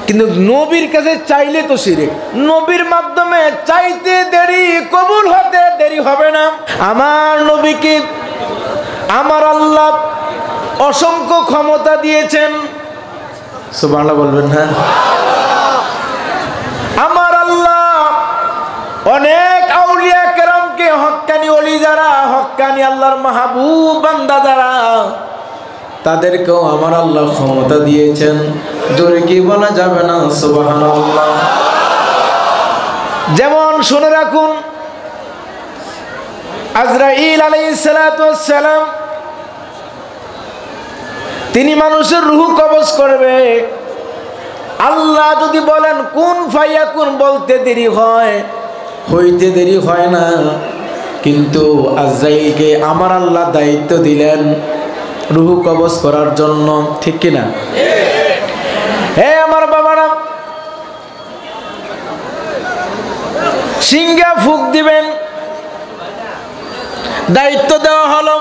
কিন্তু নবীর কাছে চাইলে তো শিরক। নবীর মাধ্যমে চাইতে দেরি, কবুল হতে দেরি হবে না। আমার নবীকে আমার আল্লাহ অসংখ্য ক্ষমতা দিয়েছেন, সুবহানাল্লাহ বলবেন না? আমার আল্লাহ অনেক আউলিয়া কেরামকে, হক্কানি ওলি যারা, হক্কানি আল্লাহর মাহবুব বান্দা যারা, তাদেরকেও আমার আল্লাহ ক্ষমতা দিয়েছেন। জোরে কি বলা যাবে না সুবহানাল্লাহ? যেমন শুনে রাখুন, আজরাইল আলাইহিস সালাতু ওয়াস সালাম তিনি মানুষের রূহ কবজ করবে। আল্লাহ যদি বলেন কুন ফায়াকুন, বলতে দেরি হয়, হইতে দেরি হয় না। কিন্তু আজরাইলকে আমার আল্লাহ দায়িত্ব দিলেন রূহ কবজ করার জন্য, ঠিক কিনা? হে আমার বাবারা, সিংহা ফুক দিবেন, দায়িত্ব দেওয়া হলো।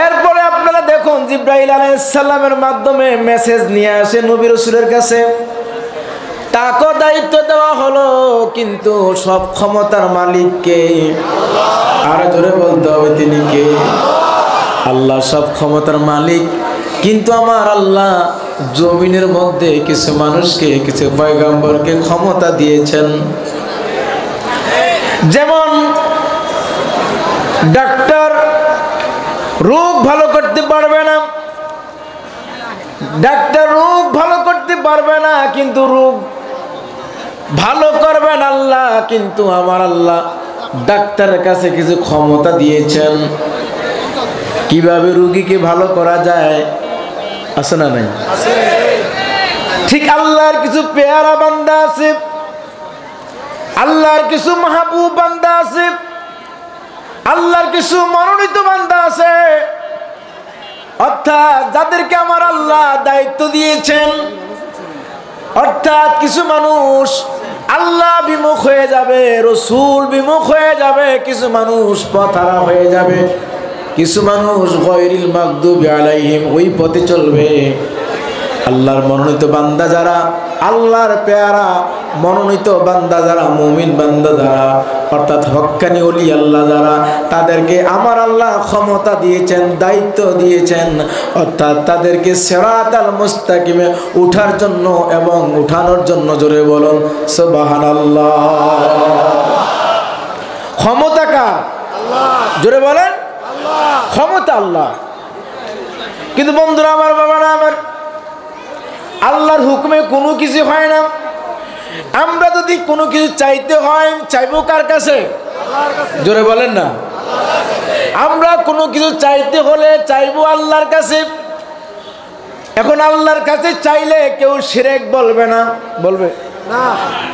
এরপরে আপনারা দেখুন, জিবরাইল আলাইহিস সালামের মাধ্যমে মেসেজ নিয়ে আসে নবী রাসূলের কাছে, তাকে দায়িত্ব দেওয়া হলো। কিন্তু সব ক্ষমতার মালিক কে? আর জোরে বলতে হবে, তিনি কে? আল্লাহ সব ক্ষমতার মালিক। কিন্তু আমার আল্লাহ জমিনের মধ্যে কিছু মানুষকে, কিছু পয়গম্বরকে ক্ষমতা দিয়েছেন। যেমন ডাক্তার রোগ ভালো করতে পারবে না, ডাক্তার রোগ ভালো করতে পারবে না, কিন্তু রোগ ভালো করবেন আল্লাহ। কিন্তু আমার আল্লাহ ডাক্তারের কাছে কিছু ক্ষমতা দিয়েছেন, কিভাবে রোগীকে ভালো করা যায়, আছে না নাই? ঠিক আল্লাহর কিছু পেয়ারা বান্দা আছে, আল্লাহর কিছু মাহবুব বান্দা আছে, আল্লাহর কিছু মনোনীত বান্দা আছে, অর্থাৎ যাদেরকে আমার আল্লাহ দায়িত্ব দিয়েছেন। অর্থাৎ কিছু মানুষ আল্লাহ বিমুখ হয়ে যাবে, রসুল বিমুখ হয়ে যাবে, কিছু মানুষ পথহারা হয়ে যাবে, কিছু মানুষ গায়রিল মাগদুবি আলাইহিম, ওই পথে চলবে। আল্লাহর মনোনীত বান্দা যারা, আল্লাহর পেয়ারা মনোনীত বান্দা যারা, মুমিন বান্দা যারা, অর্থাৎ হক্কানি ওলি আল্লাহ যারা, তাদেরকে আমার আল্লাহ ক্ষমতা দিয়েছেন, দায়িত্ব দিয়েছেন। অর্থাৎ তাদেরকে সিরাতাল মুস্তাকিমে উঠার জন্য এবং উঠানোর জন্য। জোরে বলুন সুবহানাল্লাহ। ক্ষমতা কার? জোরে বলেন। ক্ষমতা আল্লাহ। কিন্তু বন্ধুরা আমার, বাবারা আমার, আল্লাহর হুকুমে কোনো কিছু হয় না। আমরা যদি কোনো কিছু চাইতে হয়, চাইবো কার কাছে? জোরে বলেন না। আমরা কোনো কিছু চাইতে হলে চাইবো আল্লাহর কাছে। এখন আল্লাহর কাছে চাইলে কেউ শিরক বলবে না, বলবে না?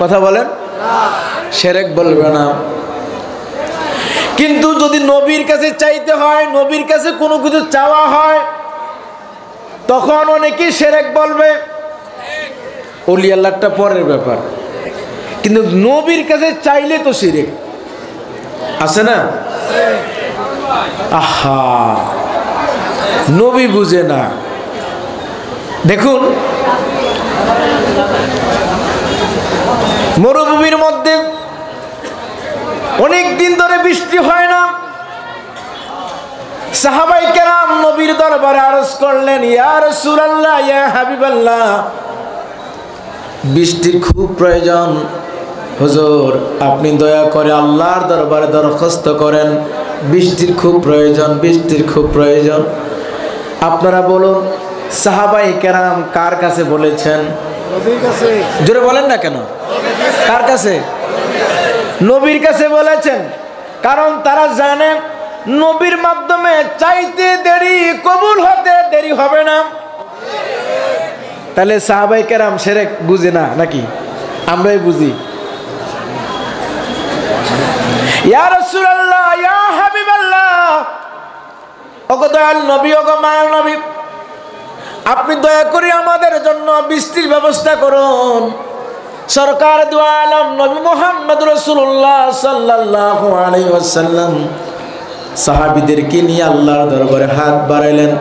কথা বলেন, শিরক বলবে না। কিন্তু যদি নবীর কাছে চাইতে হয়, নবীর কাছে কোনো কিছু চাওয়া হয়, তখন অনেকেই শিরক বলবে। ওলি আল্লাহটা পরের ব্যাপার, কিন্তু নবীর কাছে চাইলে তো শিরক, আছে না? আহা, নবী বুঝে না। দেখুন, মরুভূমির মধ্যে অনেক দিন ধরে বৃষ্টি হয় না। সাহাবায়ে কেরাম নবীর দরবারে আরজ করলেন, ইয়া রাসূলুল্লাহ, ইয়া হাবিবাল্লাহ, বৃষ্টির খুব প্রয়োজন। হুজুর, আপনি দয়া করে আল্লাহর দরবারে দরখাস্ত করেন, বৃষ্টির খুব প্রয়োজন, বৃষ্টির খুব প্রয়োজন। আপনারা বলুন, সাহাবায়ে কেরাম কার কাছে বলেছেন? নবীর কাছে। জোরে বলেন না কেন? কার কাছে? নবীর কাছে বলেছেন। কারণ তারা জানে নবীর মাধ্যমে চাইতে দেরি, কবুল হতে দেরি হবে না। তাহলে সাহাবায়ে কেরাম শিরক বুঝে না নাকি? আমরাই বুঝি। ইয়া রাসূলুল্লাহ, ইয়া হাবিবাল্লাহ, ওগো দয়াল নবী, ওগো মায়ার নবী, আপনি দয়া করে আমাদের জন্য বৃষ্টির ব্যবস্থা করুন। সরকার দু আলম নবী মুহাম্মদ রাসূলুল্লাহ সাল্লাল্লাহু আলাইহি ওয়াসাল্লাম সাহাবীদেরকে নিয়ে আল্লাহর দরবারে হাত বাড়াইলেন।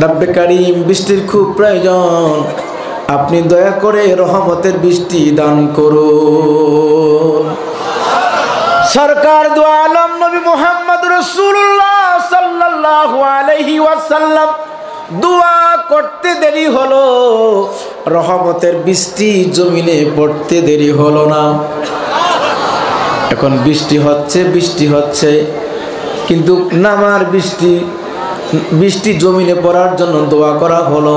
রব্বে কারীম বৃষ্টির খুব প্রয়োজন, আপনি দয়া করে রহমতের বৃষ্টি দান করুন। সরকার দু আলম নবী মুহাম্মদ রাসূলুল্লাহ সাল্লাল্লাহু আলাইহি ওয়াসাল্লাম দোয়া করতে দেরি হলো, রহমতের বৃষ্টি জমিনে পড়তে দেরি হলো না। এখন বৃষ্টি হচ্ছে কিন্তু নামার বৃষ্টি জমিনে পড়ার জন্য দোয়া করা হলো,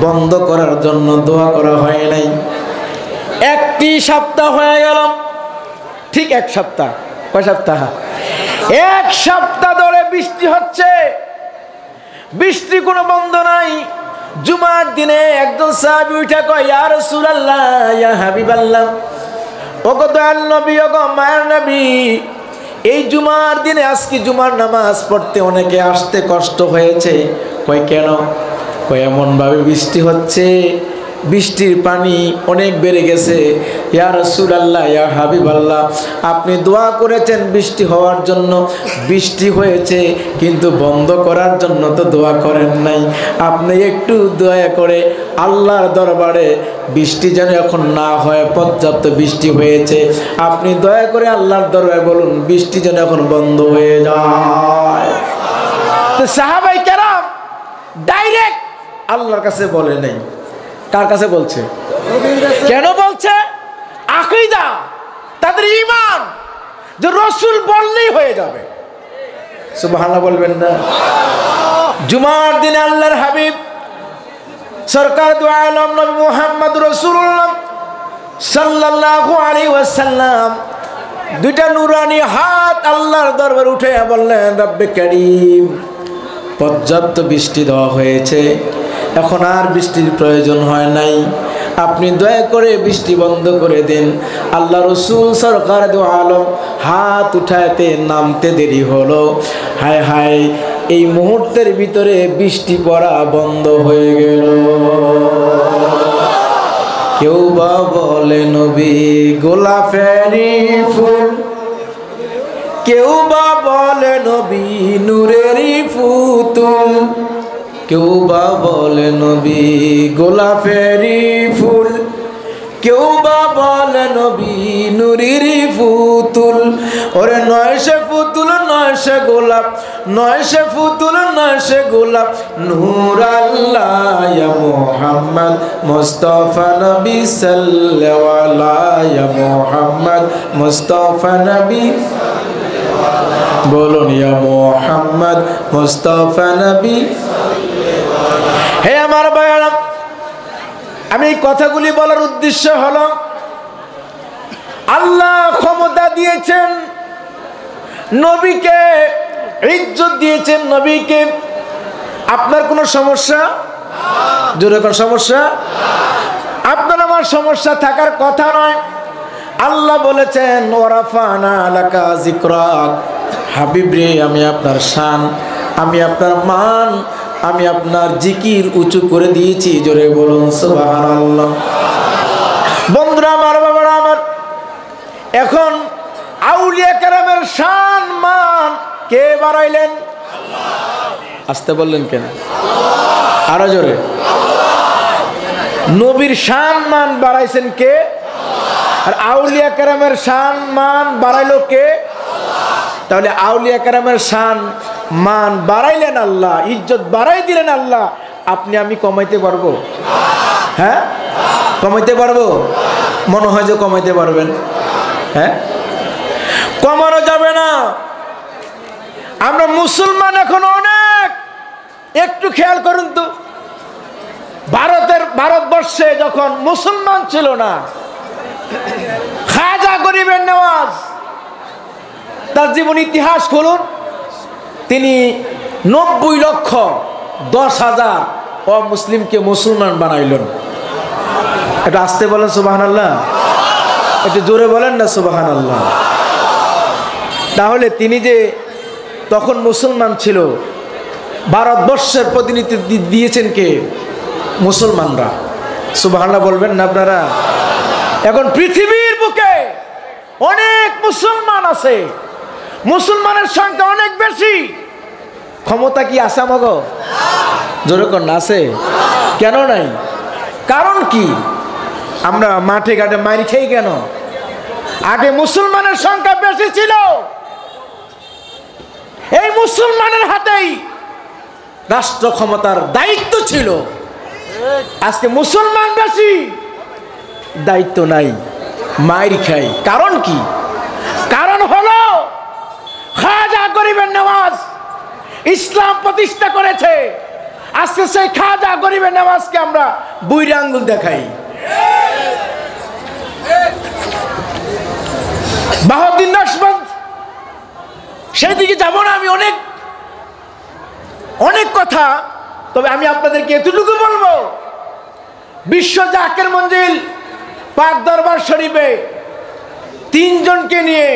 বন্ধ করার জন্য দোয়া করা হয় নাই। একটি সপ্তাহ হয়ে গেল, ঠিক এক সপ্তাহ। কয় সপ্তাহ? এক সপ্তাহ ধরে বৃষ্টি হচ্ছে, বৃষ্টি কোনো বন্ধ নাই। জুমার দিনে একজন সাহাবী উঠে কয়, ইয়া রাসূলুল্লাহ, ইয়া হাবিবাল্লাহ, ওগো দয়াল নবী, ওগো মায়ের নবী, এই জুমার দিনে আজকে জুমার নামাজ পড়তে অনেকে আসতে কষ্ট হয়েছে। কয় কেন? কয় এমন ভাবে বৃষ্টি হচ্ছে, বৃষ্টির পানি অনেক বেড়ে গেছে। ইয়া রাসূলুল্লাহ, ইয়া হাবিবাল্লাহ, আপনি দোয়া করেছেন বৃষ্টি হওয়ার জন্য, বৃষ্টি হয়েছে কিন্তু বন্ধ করার জন্য তো দোয়া করেন নাই। আপনি একটু দয়া করে আল্লাহর দরবারে বৃষ্টি যেন এখন না হয়, পর্যাপ্ত বৃষ্টি হয়েছে, আপনি দয়া করে আল্লাহর দরবারে বলুন বৃষ্টি যেন এখন বন্ধ হয়ে যায়। তো সাহাবায়ে কেরাম ডাইরেক্ট আল্লাহর কাছে বলে নাই, কার কাছে বলছে? কেন বলছে? আকীদা, তাদের ঈমান যে রাসূল বললেই হয়ে যাবে। সুবহানাল্লাহ বলবেন না? জুমার দিনে আল্লাহর হাবিব সরকার দু আলম নবী মুহাম্মদ রাসূলুল্লাহ সাল্লাল্লাহু আলাইহি ওয়াসাল্লাম দুইটা নুরানি হাত আল্লাহর দরবারে উঠে বললেন, রব্বে কারীম, পর্যাপ্ত বৃষ্টি দেওয়া হয়েছে, এখন আর বৃষ্টির প্রয়োজন হয় নাই, আপনি দয়া করে বৃষ্টি বন্ধ করে দিন। আল্লাহ রসুল সরকার দু আলম হাত উঠাতে নামতে দেরি হলো। হায় হায়, এই মুহূর্তের ভিতরে বৃষ্টি পড়া বন্ধ হয়ে গেল। কেউ বা বলে নবী গোলাপেরই ফুল, কেউ বা বলে নবী নূরেরই পুতুল, কেউ বা বলে নবী গোলাপেরই ফুল, কেউ বা বলে নবী নূরেরই পুতুল। ওরে নয় সে পুতুল নয় সে গোলাপ, নয় সে পুতুল নয় সে গোলাপ, নূর আল্লাহ ইয়া মুহাম্মদ মুস্তাফা নবী সাল্লাল্লাহু আলাইহি ইয়া মুহাম্মদ মুস্তাফা নবী, বলুন ইয়া মুহাম্মদ মুস্তাফা নবী। হে আমার ভাইরা, আমি এই কথাগুলি বলার উদ্দেশ্য হলো, আল্লাহ ক্ষমতা দিয়েছেন নবীকে, ইজ্জত দিয়েছেন নবীকে। আপনার কোনো সমস্যা? জোরে কোন সমস্যা? আপনার আমার সমস্যা থাকার কথা নয়। আল্লাহ বলেছেন, ওয়ারাফানা লাকা যিকরাক, হাবিব রে, আমি আপনার শান, আমি আপনার মান, আমি আপনার জিকির উঁচু করে দিয়েছি। জোরে বলুন সুবহানাল্লাহ। বন্ধুরা আমার, বাবারা আমার, এখন আউলিয়া কেরামের শান মান কে বাড়াইলেন? আসতে বললেন কেন? আরো জোরে। নবীর শান মান বাড়াইছেন কে? আর আউলিয়া কেরামের শান মান বাড়াইলো কে? তাহলে আউলিয়া কেরামের শান মান বাড়াইলেন আল্লাহ, ইজ্জত বাড়াই দিলেন আল্লাহ, আপনি আমি কমাইতে পারবো? হ্যাঁ, কমাইতে পারবো? মনে হয় যে কমাইতে পারবেন। হ্যাঁ, কমানো যাবে না। আমরা মুসলমান এখন অনেক, একটু খেয়াল করুন তো, ভারতবর্ষে যখন মুসলমান ছিল না, খাজা গরিবের নেওয়াজ, তার জীবন ইতিহাস খুলুন, তিনি 90,10,000 অমুসলিমকে মুসলমান বানাইলেন। এটা আসতে বলেন সুবহানাল্লাহ, একটু জোরে বলেন না সুবহানাল্লাহ। তাহলে তিনি যে তখন মুসলমান ছিল, ভারতবর্ষের প্রতিনিধিত্ব দিয়েছেন কে? মুসলমানরা। সুবহানাল্লাহ বলবেন না আপনারা? এখন পৃথিবীর বুকে অনেক মুসলমান আছে, মুসলমানের সংখ্যা অনেক বেশি। ক্ষমতা কি আছে আমাগো? জোরে কন্যা আছে? কেন নাই? কারণ কি? আমরা মাঠে ঘাটে মারি খেই কেন? আগে মুসলমানের সংখ্যা বেশি ছিল, এই মুসলমানের হাতেই রাষ্ট্র ক্ষমতার দায়িত্ব ছিল। আজকে মুসলমান বেশি, দায়িত্ব নাই, মাইর খাই। কারণ কি? কারণ হলো খাজা গরিবের নওয়াজ ইসলাম প্রতিষ্ঠা করেছে। আজকে সেই খাজা গরিবের নওয়াজকে আমরা বুইড়া আঙ্গুল দেখাই। বাহাউদ্দিন নকশবন্দ, সেদিকে যাব না আমি, অনেক কথা। তবে আমি আপনাদেরকে এতটুকু বলবো, বিশ্ব জাকের মঞ্জিল পাক দরবার শরীফে 3 জনকে নিয়ে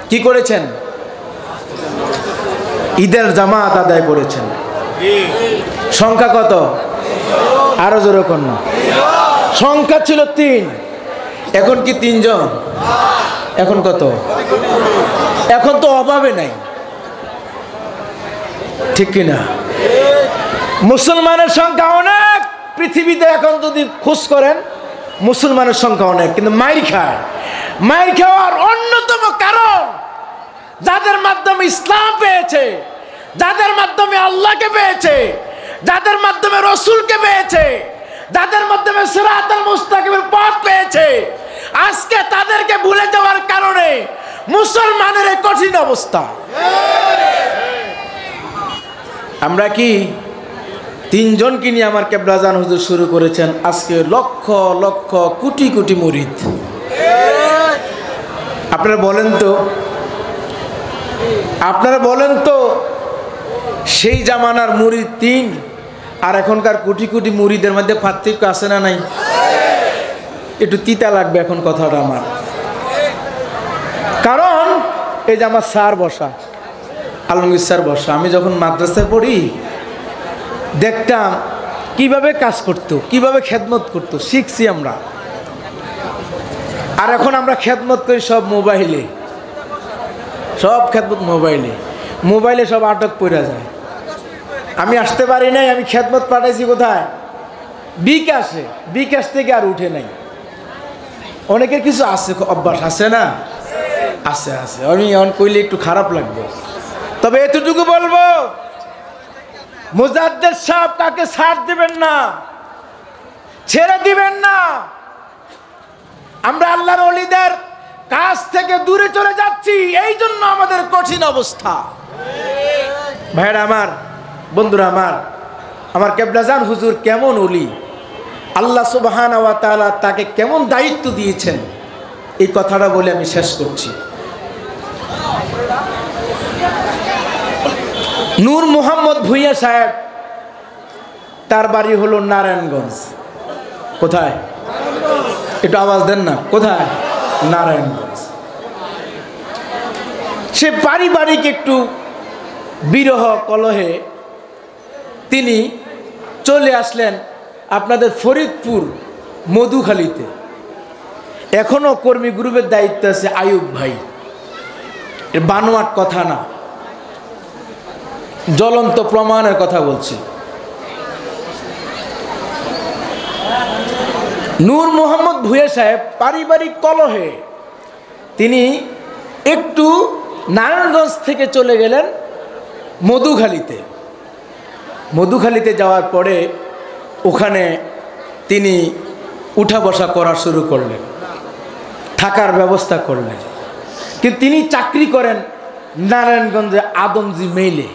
কি করেছেন? ঈদের জামাত আদায় করেছেন। সংখ্যা কত? আরো জোরে কোন? সংখ্যা ছিল 3, এখন কি 3 জন? এখন কত? এখন তো অভাবে নাই, ঠিক কিনা? মুসলমানের সংখ্যা অনেক পৃথিবীতে, এখন যদি খোঁজ করেন মুসলমানের সংখ্যা অনেক, কিন্তু মাইর খায়। মাইর খাওয়ার অন্যতম কারণ, যাদের মাধ্যমে ইসলাম পেয়েছে, যাদের মাধ্যমে আল্লাহকে পেয়েছে, যাদের মাধ্যমে রসুলকে পেয়েছে, যাদের মাধ্যমে সিরাতাল মুস্তাকিমের পথ পেয়েছে, আজকে তাদেরকে ভুলে যাওয়ার কারণে মুসলমানের এই কঠিন অবস্থা। আমরা কি 3 জনকে নিয়ে আমার কেবলাজান হুজুর শুরু করেছেন, আজকে লক্ষ লক্ষ কোটি কোটি মুরিদ। আপনারা বলেন তো সেই জামানার মুরিদ 3 আর এখনকার কোটি কোটি মুরিদের মধ্যে পার্থক্য আছে না নাই? একটু তিতা লাগবে এখন কথাটা আমার, কারণ এই যে আমার স্যার বসা, আলমগীর স্যার বসা, আমি যখন মাদ্রাসায় পড়ি দেখতাম কিভাবে কাজ করতো, কিভাবে খেদমত করতো, শিখছি আমরা। আর এখন আমরা খেদমত করি সব মোবাইলে, সব খেদমত মোবাইলে সব আটক পড়ে যায়। আমি আসতে পারি নাই, আমি খেদমত পাঠাইছি কোথায়? বিকাশ থেকে আর উঠে নাই। অনেকের কিছু আছে, অভ্যাস আছে না? আছে। আমি এখন কইলে একটু খারাপ লাগবে, তবে এতটুকু বলবো, মুজাদ্দেদ সাহেব কাকে ছাড় দিবেন না, ছেড়ে দিবেন না। আমরা আল্লাহর ওলিদের কাছ থেকে দূরে চলে যাচ্ছি, এই জন্য আমাদের কঠিন অবস্থা। ভাইরা আমার, বন্ধুরা আমার কেবলাজান হুজুর কেমন ওলি, আল্লাহ সুবহানাহু ওয়া তাআলা তাকে কেমন দায়িত্ব দিয়েছেন, এই কথাটা বলে আমি শেষ করছি। নূর মোহাম্মদ ভূঁইয়া সাহেব, তার বাড়ি হলো নারায়ণগঞ্জ। কোথায়? একটু আওয়াজ দেন না, কোথায়? নারায়ণগঞ্জ। সে পারিবারিক একটু বিরহ কলহে তিনি চলে আসলেন আপনাদের ফরিদপুর মধুখালীতে। এখনো কর্মী গ্রুপের দায়িত্ব আছে আয়ুব ভাই, এর বানোয়াট কথা না, জ্বলন্ত প্রমাণের কথা বলছি। নূর মোহাম্মদ ভূঁইয়া সাহেব পারিবারিক কলহে তিনি একটু নারায়ণগঞ্জ থেকে চলে গেলেন মধুখালীতে যাওয়ার পরে ওখানে তিনি উঠা বসা করা শুরু করলেন, থাকার ব্যবস্থা করলেন। কিন্তু তিনি চাকরি করেন নারায়ণগঞ্জে আদমজি মেইলে।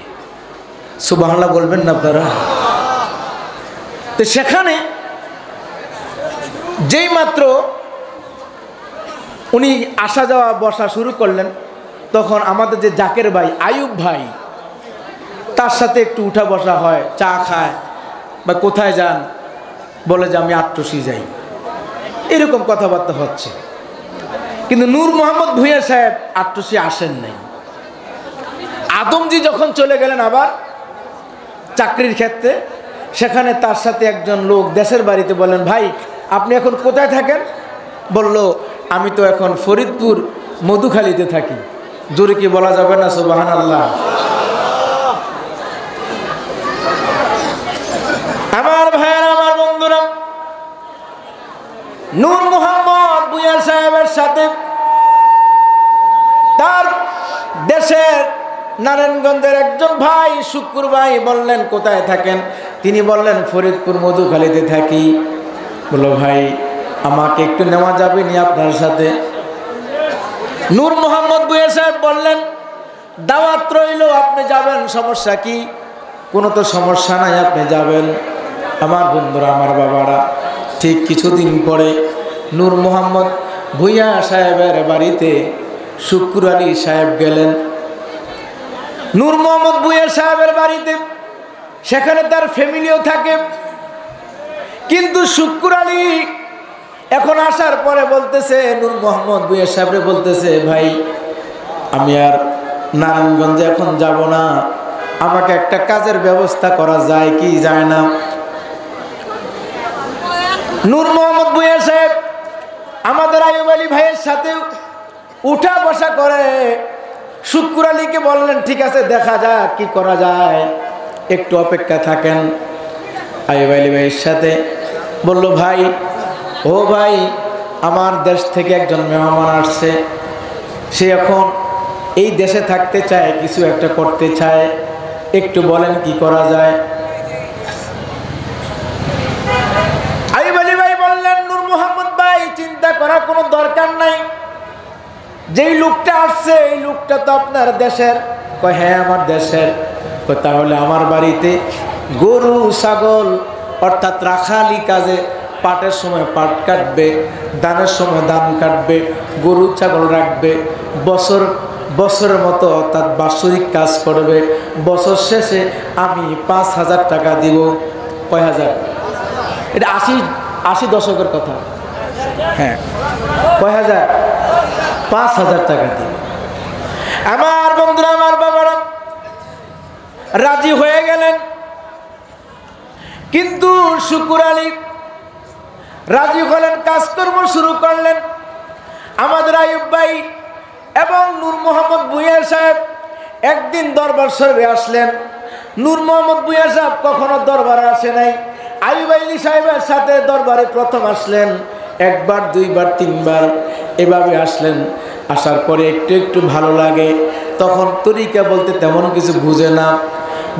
সুবহানাল্লাহ বলবেন না আপনারা? তো সেখানে যেই মাত্র উনি আসা যাওয়া বসা শুরু করলেন, তখন আমাদের যে জাকের ভাই আয়ুব ভাই, তার সাথে একটু উঠা বসা হয়, চা খায় বা কোথায় যান, বলে যে আমি আট্টসি যাই, এরকম কথাবার্তা হচ্ছে। কিন্তু নূর মোহাম্মদ ভূঁইয়া সাহেব আট্টসি আসেন নাই। আদমজি যখন চলে গেলেন আবার চাকরির ক্ষেত্রে, সেখানে তার সাথে একজন লোক দেশের বাড়িতে বলেন, ভাই আপনি এখন কোথায় থাকেন? বলল, আমি তো এখন ফরিদপুর মধুখালীতে থাকি। জোরে কি বলা যাবে না সুবহানাল্লাহ? আমার ভাইয়েরা, আমার বন্ধুরা, নূর মোহাম্মদ ভূঁইয়া সাহেবের সাথে তার দেশের নারায়ণগঞ্জের একজন ভাই শুক্কুর ভাই বললেন, কোথায় থাকেন? তিনি বললেন, ফরিদপুর মধুখালীতে থাকি। বলল, ভাই আমাকে একটু নেওয়া যাবে নি আপনার সাথে? নূর মোহাম্মদ ভূঁইয়া সাহেব বললেন, দাওয়াত রইল, আপনি যাবেন, সমস্যা কি? কোনো তো সমস্যা নাই, আপনি যাবেন। আমার বন্ধুরা, আমার বাবারা, ঠিক কিছুদিন পরে নূর মোহাম্মদ ভূঁইয়া সাহেবের বাড়িতে শুক্কুর আলী সাহেব গেলেন। নূর মোহাম্মদ ভূঁইয়া সাহেবের বাড়িতে, সেখানে তার ফ্যামিলিও থাকে, কিন্তু শুক্কুর আলী এখন আসার পরে বলতেছে, নূর মোহাম্মদ ভূঁইয়া সাহেবরে বলতেছে, ভাই আমি আর নারায়ণগঞ্জে এখন যাব না, আমাকে একটা কাজের ব্যবস্থা করা যায় কি যায় না? নূর মোহাম্মদ ভূঁইয়া সাহেব আমাদের আইয়ুব আলী ভাইয়ের সাথে উঠা বসা করে শুক্কুর আলীকে বললেন, ঠিক আছে, দেখা যাক কি করা যায়, একটু অপেক্ষা থাকেন। আইয়ুব আলী ভাইয়ের সাথে বলল, ভাই ও ভাই, আমার দেশ থেকে একজন মেহমান আসছে, সে এখন এই দেশে থাকতে চায়, কিছু একটা করতে চায়, একটু বলেন কি করা যায়? আইয়ুব আলী ভাই বললেন, নূর মোহাম্মদ ভাই, চিন্তা করার কোনো দরকার নাই, যেই লোকটা আসছে এই লোকটা তো আপনার দেশের। কয়, হ্যাঁ আমার দেশের। কয়, তাহলে আমার বাড়িতে গরু ছাগল অর্থাৎ রাখালি কাজে, পাটের সময় পাট কাটবে, ধানের সময় ধান কাটবে, গরু ছাগল রাখবে, বছরের মতো অর্থাৎ বাৎসরিক কাজ করবে, বছর শেষে আমি 5,000 টাকা দিব। কয় হাজার? এটা 80 দশকের কথা। হ্যাঁ, কয় হাজার? 5,000 টাকা দিব। আমার বন্ধুরা, আমার বাবারা রাজি হয়ে গেলেন, কিন্তু শুক্কুর আলী রাজি হলেন, কাজকর্ম শুরু করলেন। আমাদের আইয়ুব ভাই এবং নূর মোহাম্মদ ভূঁইয়া সাহেব একদিন দরবার শরীফে আসলেন। নূর মোহাম্মদ ভূঁইয়া সাহেব কখনো দরবারে আসে নাই, আইয়ুব আলী সাহেবের সাথে দরবারে প্রথম আসলেন, একবার দুইবার তিনবার এভাবে আসলেন। আসার পরে একটু একটু ভালো লাগে, তখন তরিকা বলতে তেমন কিছু বুঝে না।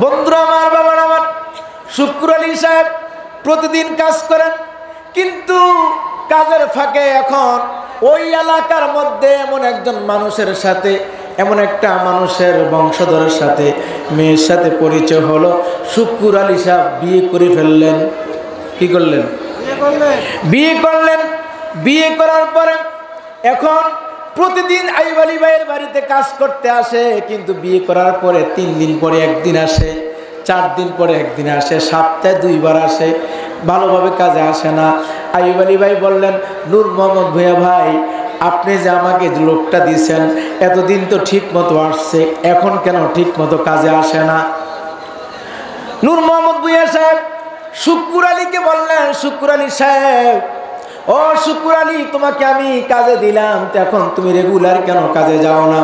বন্ধুরা, আমার বাবার, আমার শুক্কুর আলী সাহেব প্রতিদিন কাজ করেন, কিন্তু কাজের ফাঁকে এখন ওই এলাকার মধ্যে এমন একজন মানুষের সাথে, এমন একটা মানুষের বংশধরের সাথে মেয়ের সাথে পরিচয় হলো। শুক্কুর আলী সাহেব বিয়ে করে ফেললেন। কি করলেন? বিয়ে করলেন। বিয়ে করার পরে এখন প্রতিদিন আইয়ুব আলী ভাইয়ের বাড়িতে কাজ করতে আসে, কিন্তু বিয়ে করার পরে 3 দিন পরে একদিন আসে, 4 দিন পরে একদিন আসে, সপ্তাহে 2 বার আসে, ভালোভাবে কাজে আসে না। আইয়ুব আলী ভাই বললেন, নূর মোহাম্মদ ভূঁইয়া ভাই, আপনি যে আমাকে লোকটা দিয়েছেন, এতদিন তো ঠিক মতো আসছে, এখন কেন ঠিক মতো কাজে আসে না? নূর মোহাম্মদ ভূঁইয়া সাহেব শুক্কুর আলীকে বললেন, শুক্কুর আলী সাহেব, ও শুক্কুর আলী, তোমাকে আমি কাজে দিলাম, তো এখন তুমি রেগুলার কেন কাজে যাও না?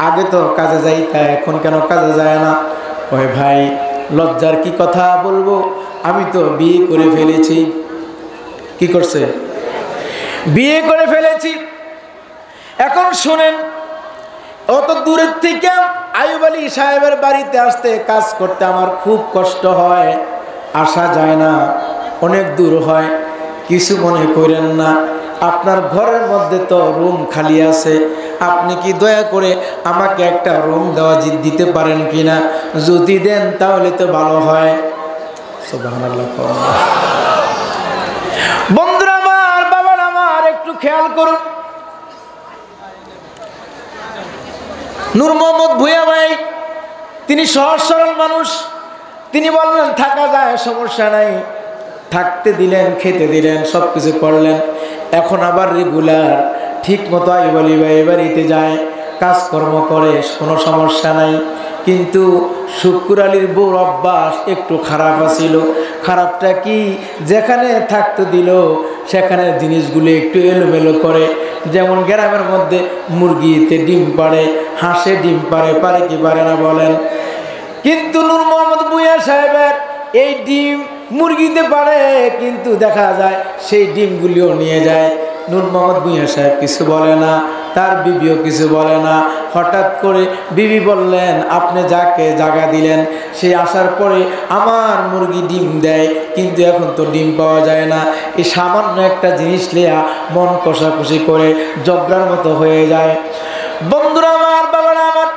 আগে তো কাজে যাইতা, এখন কেন কাজে যায় না? ওই ভাই, লজ্জার কি কথা বলবো, আমি তো বিয়ে করে ফেলেছি। কি করছে? বিয়ে করে ফেলেছি। এখন শুনেন, অত দূরের থেকে আইয়ুব আলী সাহেবের বাড়িতে আসতে, কাজ করতে আমার খুব কষ্ট হয়, আসা যায় না, অনেক দূর হয়। কিছু মনে করেন না, আপনার ঘরের মধ্যে তো রুম খালি আছে, আপনি কি দয়া করে আমাকে একটা রুম দিতে পারেন কিনা? যদি দেন তাহলে তো ভালো হয়। সুবহানাল্লাহ। বন্ধুরা আমার, বাবার আমার, একটু খেয়াল করুন, নূর মোহাম্মদ ভূঁইয়া ভাই তিনি সহজ সরল মানুষ, তিনি বললেন থাকা যায়, সমস্যা নাই। থাকতে দিলেন, খেতে দিলেন, সব কিছু করলেন। এখন আবার রেগুলার ঠিক মতো আইয়ুব আলী ভাই বাড়িতে যায়, কাজকর্ম করে, কোনো সমস্যা নাই। কিন্তু শুক্কুর আলীর বউর অভ্যাস একটু খারাপ আছিল। খারাপটা কি? যেখানে থাকতে দিল সেখানে জিনিসগুলো একটু এলোমেলো করে। যেমন গ্রামের মধ্যে মুরগিতে ডিম পাড়ে, হাঁসে ডিম পাড়ে, পারে কি পারে না বলেন? কিন্তু নূর মোহাম্মদ ভূঁইয়া সাহেবের এই ডিম মুরগিতে পারে, কিন্তু দেখা যায় সেই ডিমগুলিও নিয়ে যায়। নূর মোহাম্মদ ভূঁইয়া সাহেব কিছু বলে না, তার বিবিও কিছু বলে না। হঠাৎ করে বিবি বললেন, আপনি যাকে জায়গা দিলেন সে আসার পরে আমার মুরগি ডিম দেয়, কিন্তু এখন তো ডিম পাওয়া যায় না। এই সামান্য একটা জিনিস লিয়া মন কষাকষি করে ঝগড়ার মতো হয়ে যায়। বন্ধুরা আমার, বাবারা আমার,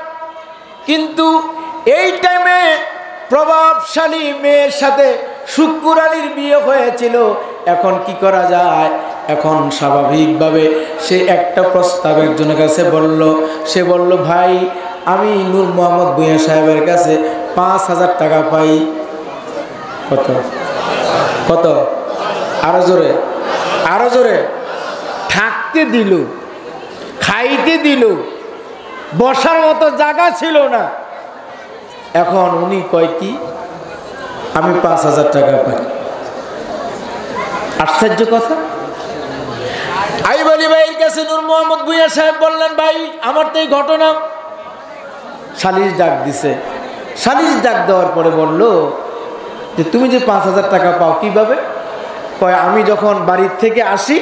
কিন্তু এই টাইমে প্রভাবশালী মেয়ের সাথে শুক্কুর আলীর বিয়ে হয়েছিল। এখন কি করা যায়? এখন স্বাভাবিকভাবে সে একটা প্রস্তাব একজনের কাছে বলল। সে বলল, ভাই আমি নূর মোহাম্মদ ভূঁইয়া সাহেবের কাছে 5,000 টাকা পাই। কত কত? আরো জোরে, আরো জোরে। থাকতে দিল, খাইতে দিল, বসার মতো জায়গা ছিল না। এখন উনি কয় কি, আমি 5,000 টাকা পাই। আশ্চর্য কথা। আইব আলী ভাইয়ের কাছে নূর মোহাম্মদ ভূঁইয়া সাহেব বললেন, ভাই আমার তো এই ঘটনা। সালিশ ডাক দিছে। সালিশ ডাক দেওয়ার পরে বলল যে তুমি যে 5,000 টাকা পাও কিভাবে? কয় আমি যখন বাড়ির থেকে আসি,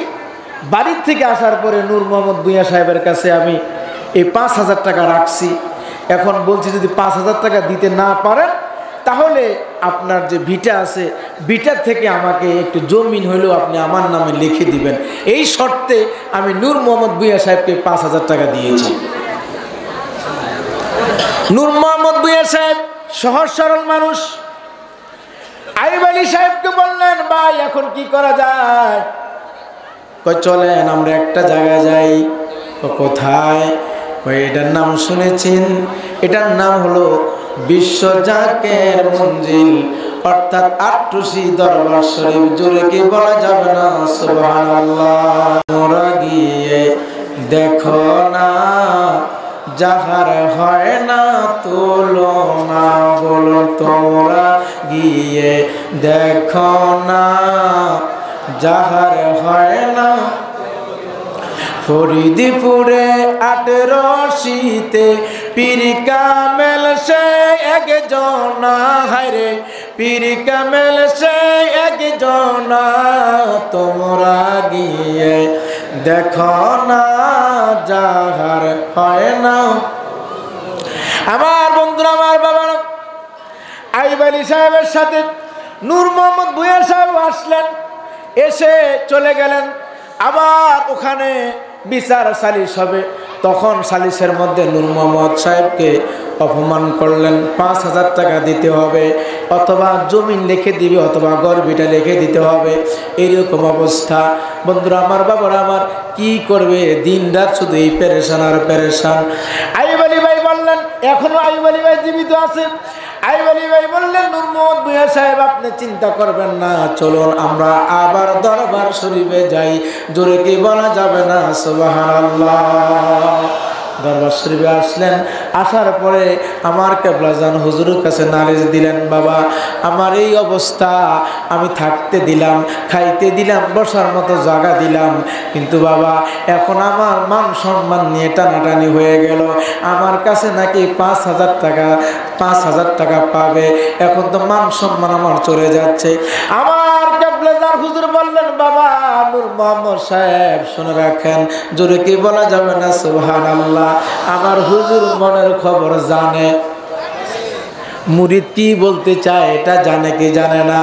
বাড়ির থেকে আসার পরে নূর মোহাম্মদ ভূঁইয়া সাহেবের কাছে আমি এই 5,000 টাকা রাখছি। এখন বলছি যদি 5,000 টাকা দিতে না পারেন তাহলে আপনার যে ভিটা আছে, ভিটার থেকে আমাকে একটু জমিন হলেও আপনি আমার নামে লিখে দিবেন। এই শর্তে আমি নূর মোহাম্মদ ভূঁইয়া সাহেবকে 5,000 টাকা দিয়েছি। নূর মোহাম্মদ ভূঁইয়া সাহেব সহজ সরল মানুষ। আইব আলী সাহেবকে বললেন, ভাই এখন কি করা যায়? চলেন আমরা একটা জায়গায় যাই। কোথায়? এটার নাম শুনেছেন? এটার নাম হলো বিশ্ব জাকের মঞ্জিল, অর্থাৎ আটটুসি দরবার শরীফ। জোরে কি বলা যাবে না সুবহানাল্লাহ? তোমরা গিয়ে দেখো না, যাহার হয় না তুলনা। বলুন, তোমরা গিয়ে দেখো না, যাহার হয় না। ফরিদপুরে 1880-তে পীর কামেল সে একজনা। হায়রে পীর কামেল সে একজনা, তোমরা গিয়ে দেখো না, যাহার হয় না। আমার বন্ধুরা, আমার বাবারা, আইব আলী সাহেবের সাথে নূর মোহাম্মদ ভূঁইয়া সাহেব আসলেন। এসে চলে গেলেন। আবার ওখানে বিচার সালিশ হবে। তখন সালিশের মধ্যে নূর মোহাম্মদ সাহেবকে অপমান করলেন। 5,000 টাকা দিতে হবে, অথবা জমিন লিখে দিবে, অথবা গর্বিটা লিখে দিতে হবে। এইরকম অবস্থা। বন্ধুরা আমার, বাবারা আমার, কি করবে? দিন রাত শুধু এই পেরেশান আর পেরেশান। আইব আলী ভাই বললেন, এখনো আইব আলী ভাই জীবিত আছে। আইব আলী ভাই বললেন, নূর মোহাম্মদ ভূঁইয়া সাহেব আপনি চিন্তা করবেন না, চলুন আমরা আবার দরবার শরীফে যাই। জোরে কি বলা যাবে না সুবহানাল্লাহ? দরবার শরীফে আসলেন। আসার পরে আমার কেবলাজান হুজুরের কাছে নালিশ দিলেন, বাবা আমার এই অবস্থা, আমি থাকতে দিলাম, খাইতে দিলাম, বসার মতো জায়গা দিলাম, কিন্তু বাবা এখন আমার মান সম্মান নিয়ে টানাটানি হয়ে গেল। আমার কাছে নাকি 5,000 টাকা পাবে। এখন তো মান সম্মান আমার চলে যাচ্ছে। আমার কেবলাজান হুজুর বললেন, বাবা নূর মোহাম্মদ সাহেব শুনে রাখেন, জোরে কি বলা যাবে না সুবহানাল্লাহ? আমার হুজুর মনের খবর জানে। মুরিদ কি বলতে চায় এটা জানে কি জানে না?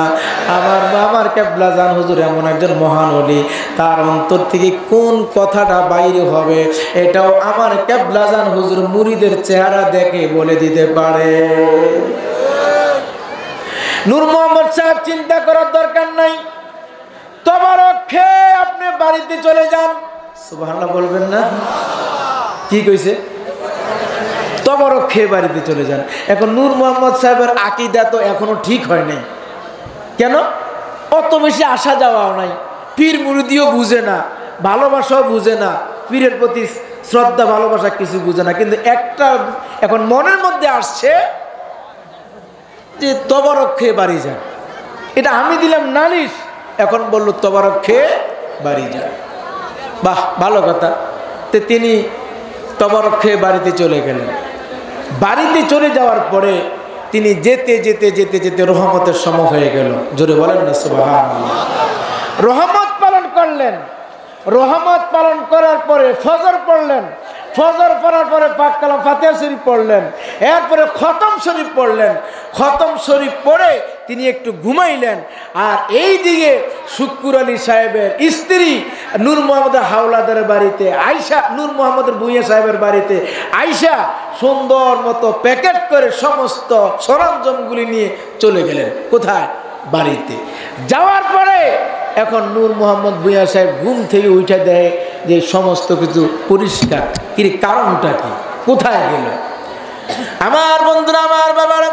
আমার কেবলাজান হুজুর এমন একজন মহান ওলি, তার অন্তর থেকে কোন কথাটা বাইরে হবে এটাও আমার কেবলাজান হুজুর মুরিদের চেহারা দেখে বলে দিতে পারে। নূর মোহাম্মদ সাহেব চিন্তা করার দরকার নাই। তবারক খেয়ে আপনি বাড়িতে চলে যান। সুবহানাল্লাহ বলবেন না? কি কইছে? তবারক খেয়ে বাড়িতে চলে যান। এখন নূর মোহাম্মদ সাহেবের আকীদা তো এখনো ঠিক হয় নাই। কেন? অত বেশি আসা যাওয়াও নাই। পীর মুরিদিও বুঝে না, ভালোবাসাও বুঝে না, পীরের প্রতি শ্রদ্ধা ভালোবাসা কিছু বুঝে না। কিন্তু একটা এখন মনের মধ্যে আসছে যে তবারক খেয়ে বাড়ি যান। এটা আমি দিলাম নালিশ, এখন বললো তবারক খেয়ে বাড়ি যান। বাহ, ভালো কথা। তো তিনি তবারক খেয়ে বাড়িতে চলে গেলেন। বাড়িতে চলে যাওয়ার পরে তিনি যেতে যেতে যেতে যেতে রহমতের সময় হয়ে গেল। জোরে বলেন না সুবহানাল্লাহ। রহমত পালন করলেন, রহমত পালন করার পরে ফজর পড়লেন, ফজর পড়ার পরে পাক কালাম ফাতিহা শরীফ পড়লেন, এরপরে খতম শরীফ পড়লেন, খতম শরীফ পড়ে তিনি একটু ঘুমাইলেন। আর এই দিকে শুক্কুর আলী সাহেবের স্ত্রী নূর মোহাম্মদের হাওলাদারের বাড়িতে আয়শা, নূর মোহাম্মদের ভূঁইয়া সাহেবের বাড়িতে আয়শা সুন্দর মতো প্যাকেট করে সমস্ত সরঞ্জামগুলি নিয়ে চলে গেলেন। কোথায়? বাড়িতে। যাওয়ার পরে এখন নূর মোহাম্মদ ভূঁইয়া সাহেব ঘুম থেকে উঠে দেয় যে সমস্ত কিছু পরিষ্কার। কি কারণটা কি? কোথায় গেল? আমার বন্ধুরা, আমার বাবারা,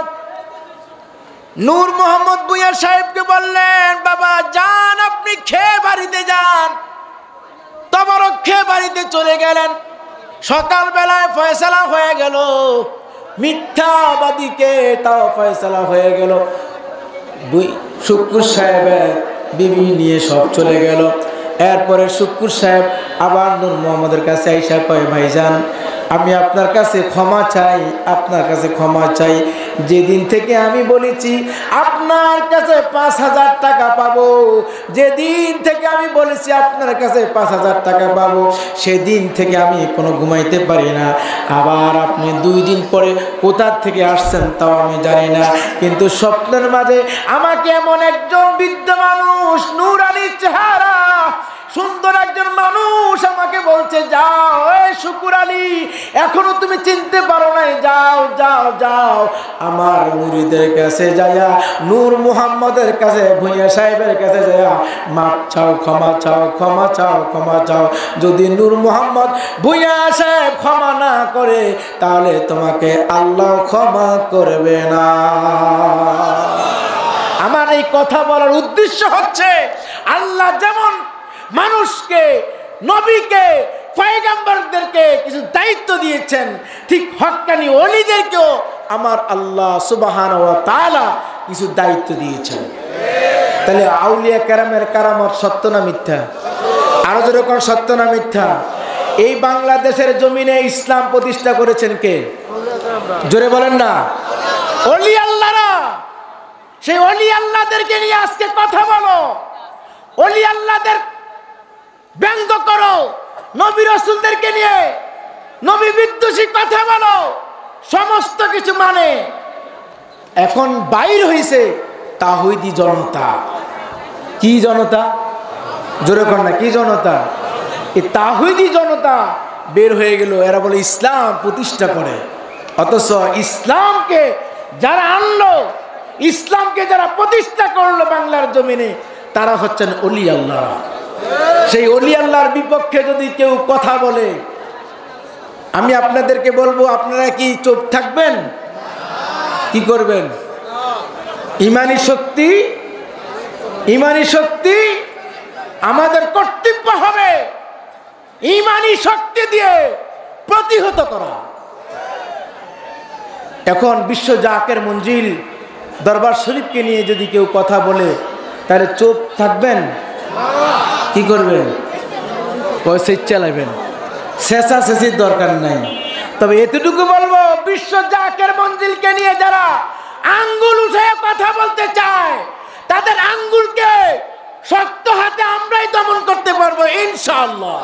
নূর মোহাম্মদ ভূঁইয়া সাহেবকে বললেন, বাবা যান, আপনি খেয়ে বাড়িতে যান। তবরক খেয়ে বাড়িতে চলে গেলেন। সকালবেলায় ফয়সালা হয়ে গেল, মিথ্যাবাদীকে তাও ফয়সালা হয়ে গেল। শুক্কুর সাহেবের বিবি নিয়ে সব চলে গেল। এরপরে শুক্কুর সাহেব আবার নূর মোহাম্মদের কাছে আইসা কয়, ভাইজান আমি আপনার কাছে ক্ষমা চাই, আপনার কাছে ক্ষমা চাই। যেদিন থেকে আমি বলেছি আপনার কাছে 5,000 টাকা পাবো, যেদিন থেকে আমি বলেছি আপনার কাছে 5,000 টাকা পাবো, সেদিন থেকে আমি কোনো ঘুমাইতে পারি না। আবার আপনি 2 দিন পরে কোথা থেকে আসছেন তাও আমি জানি না, কিন্তু স্বপ্নের মাঝে আমাকে এমন একজন বৃদ্ধ মানুষ, নূরানী চেহারা, সুন্দর একজন মানুষ আমাকে বলছে, যাও এই শুকুর আলী, এখনো তুমি চিনতে পারো নাই, যাও যাও যাও আমার মুরিদের কাছে যাইয়া, নূর মুহাম্মদের কাছে, ভূঁইয়া সাহেবের কাছে যাইয়া মাপ চাও, ক্ষমা চাও, ক্ষমা চাও, ক্ষমা চাও। যদি নূর মুহাম্মদ ভূঁইয়া সাহেব ক্ষমা না করে তাহলে তোমাকে আল্লাহ ক্ষমা করবে না। আমার এই কথা বলার উদ্দেশ্য হচ্ছে, আল্লাহ যেমন মানুষকে, নবীকে, পয়গম্বরদেরকে কিছু দায়িত্ব দিয়েছেন, ঠিক হক্কানি ওলিদেরকেও আমার আল্লাহ সুবহানাহু ওয়া তাআলা কিছু দায়িত্ব দিয়েছেন। তাহলে আউলিয়া কেরামের কারামত সত্য না মিথ্যা? আরো যেরকম সত্য না মিথ্যা? এই বাংলাদেশের জমিনে ইসলাম প্রতিষ্ঠা করেছেন কে? জোরে বলেন না। ওলি আল্লাহরা। সেই ওলি আল্লাহদেরকে নিয়ে আজকে কথা বলো, ওলি আল্লাহদের ব্যঙ্গ করো, নবী রাসূলদেরকে নিয়ে নবী বিদ্বেষী কথা বলো, সমস্ত কিছু মানে। এখন বাইর হইছে তাওহীদি জনতা। কি জনতা? জোরে কর না, কি জনতা? এই তাওহীদি জনতা বের হয়ে গেল, এরা বলে ইসলাম প্রতিষ্ঠা করে। অথচ ইসলামকে যারা আনলো, ইসলামকে যারা প্রতিষ্ঠা করলো বাংলার জমিনে, তারা হচ্ছেন ওলি আল্লাহরা। সেই ওলি আল্লাহর বিপক্ষে যদি কেউ কথা বলে, আমি আপনাদেরকে বলবো, আপনারা কি চুপ থাকবেন? কি করবেন? ইমানি শক্তি, ইমানি শক্তি আমাদের কর্তব্য হবে ইমানি শক্তি দিয়ে প্রতিহত করা। এখন বিশ্ব জাকের মঞ্জিল দরবার শরীফকে নিয়ে যদি কেউ কথা বলে, তাহলে চুপ থাকবেন? কি করবেন? পয়সা চালাবেন, শেষা শেষির দরকার নাই। তবে এতটুকু বলবো, বিশ্ব জাকের মঞ্জিলকে নিয়ে যারা আঙ্গুল উঠে কথা বলতে চায়, তাদের আঙ্গুলকে শক্ত হাতে আমরাই দমন করতে পারবো ইনশাআল্লাহ।